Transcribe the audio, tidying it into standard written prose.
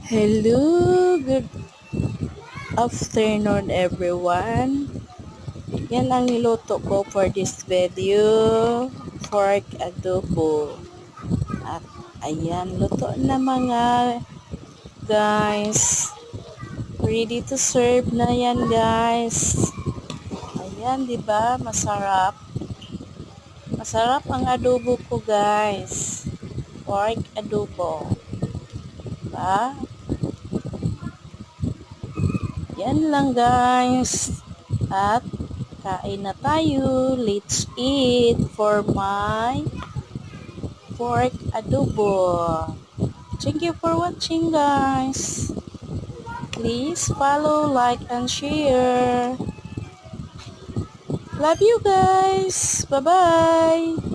Hello, good afternoon everyone. Yan ang niluto ko for this video, pork adobo. At ayan, luto na mga guys. Ready to serve na yan guys. Ayan, 'di ba? Masarap. Masarap ang adobo ko guys. Pork adobo. Diba? Yan lang guys. At kain na tayo. Let's eat for my pork adobo. Thank you for watching guys. Please follow, like, and share. Love you guys. Bye-bye.